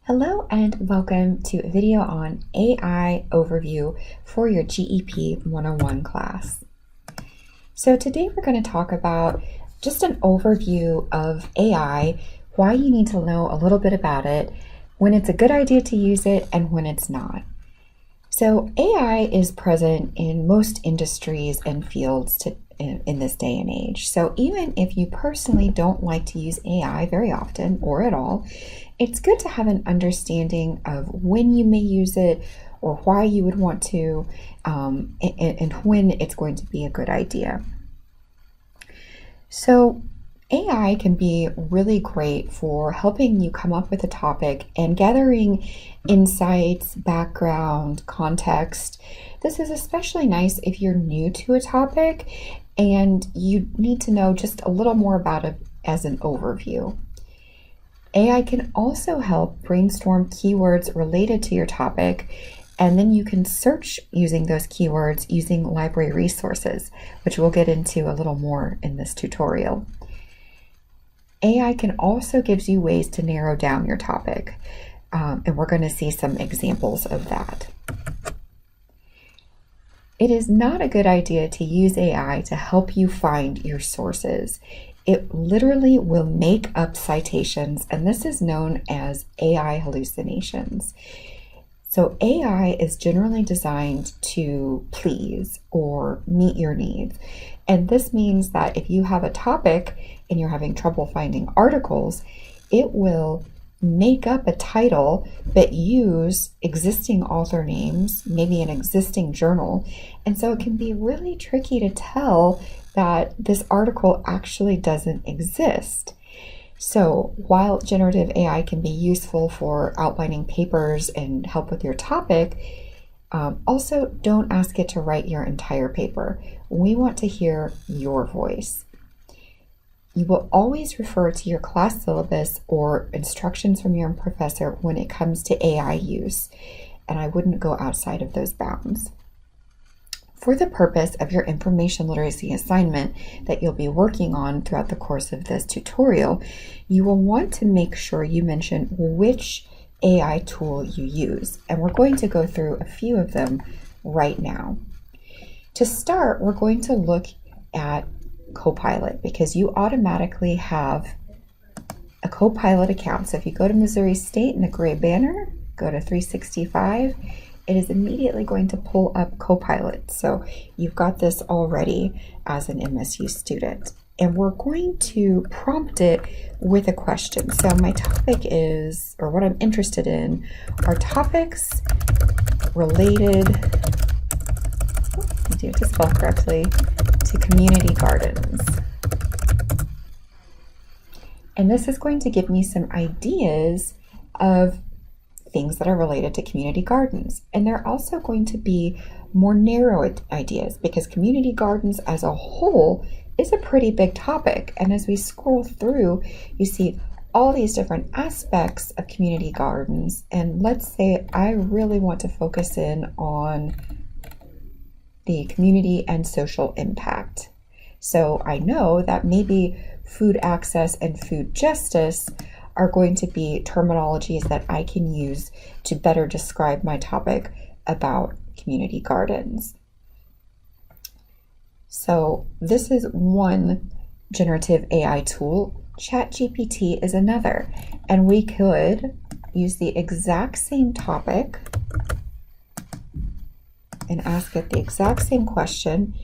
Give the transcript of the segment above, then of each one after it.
Hello and welcome to a video on AI overview for your GEP 101 class. So today we're going to talk about just an overview of AI, why you need to know a little bit about it, when it's a good idea to use it, and when it's not. So AI is present in most industries and fields in this day and age. So even if you personally don't like to use AI very often or at all, it's good to have an understanding of when you may use it or why you would want to, and when it's going to be a good idea. So AI can be really great for helping you come up with a topic and gathering insights, background, context. This is especially nice if you're new to a topic and you need to know just a little more about it as an overview. AI can also help brainstorm keywords related to your topic, and then you can search using those keywords using library resources, which we'll get into a little more in this tutorial. AI can also give you ways to narrow down your topic, and we're going to see some examples of that. It is not a good idea to use AI to help you find your sources. It literally will make up citations, and this is known as AI hallucinations. So AI is generally designed to please or meet your needs. And this means that if you have a topic and you're having trouble finding articles, it will make up a title but use existing author names, maybe an existing journal. And so it can be really tricky to tell that this article actually doesn't exist. So while generative AI can be useful for outlining papers and help with your topic, also don't ask it to write your entire paper. We want to hear your voice. You will always refer to your class syllabus or instructions from your professor when it comes to AI use, and I wouldn't go outside of those bounds. For the purpose of your information literacy assignment that you'll be working on throughout the course of this tutorial, you will want to make sure you mention which AI tool you use, and we're going to go through a few of them right now. To start, we're going to look at Copilot because you automatically have a Copilot account. So if you go to Missouri State in the gray banner, go to 365, it is immediately going to pull up Copilot. So you've got this already as an MSU student. And we're going to prompt it with a question. So my topic is, or what I'm interested in, are topics related, I do have to spell correctly, to community gardens. And this is going to give me some ideas of things that are related to community gardens. And they're also going to be more narrow ideas because community gardens as a whole is a pretty big topic. And as we scroll through, you see all these different aspects of community gardens. And let's say I really want to focus in on the community and social impact. So I know that maybe food access and food justice are going to be terminologies that I can use to better describe my topic about community gardens. So this is one generative AI tool. ChatGPT is another, and we could use the exact same topic and ask it the exact same question.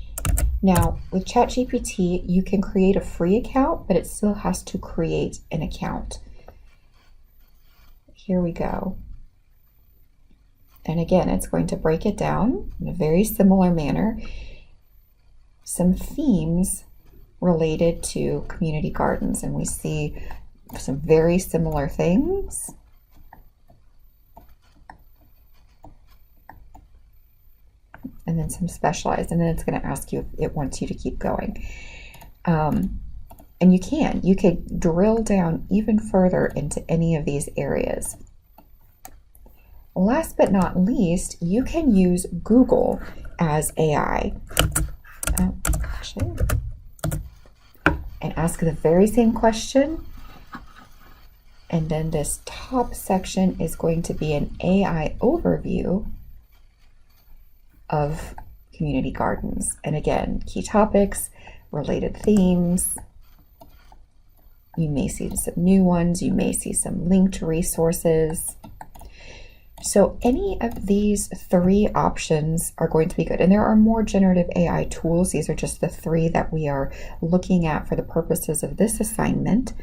Now, with ChatGPT, you can create a free account, but it still has to create an account. Here we go. And again, it's going to break it down in a very similar manner. Some themes related to community gardens, and we see some very similar things. And then some specialized, and then it's going to ask you if it wants you to keep going. And you could drill down even further into any of these areas. Last but not least, you can use Google as AI. And ask the very same question And then this top section is going to be an AI overview of community gardens. And again, key topics, related themes. You may see some new ones. You may see some linked resources. So any of these three options are going to be good. And there are more generative AI tools. These are just the three that we are looking at for the purposes of this assignment.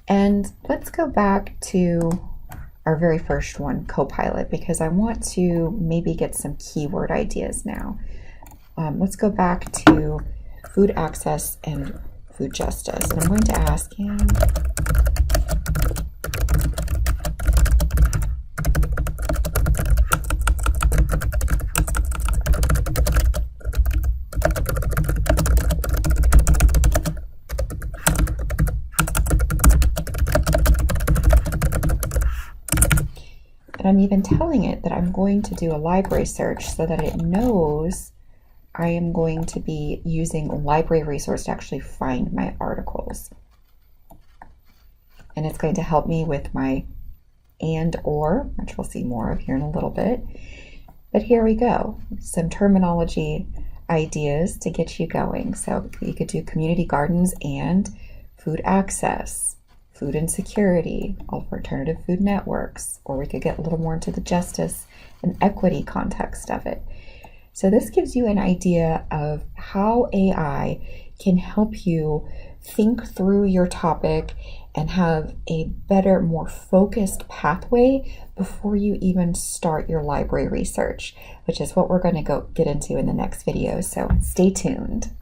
And let's go back to our very first one, Copilot, because I want to maybe get some keyword ideas now. Let's go back to food access and food justice. And I'm going to ask him, I'm even telling it that I'm going to do a library search so that it knows I am going to be using a library resource to actually find my articles. And it's going to help me with my and or, which we'll see more of here in a little bit. But here we go, some terminology ideas to get you going. So you could do community gardens and food access, food insecurity, alternative food networks, or we could get a little more into the justice and equity context of it. So this gives you an idea of how AI can help you think through your topic and have a better, more focused pathway before you even start your library research, which is what we're going to go get into in the next video. So stay tuned.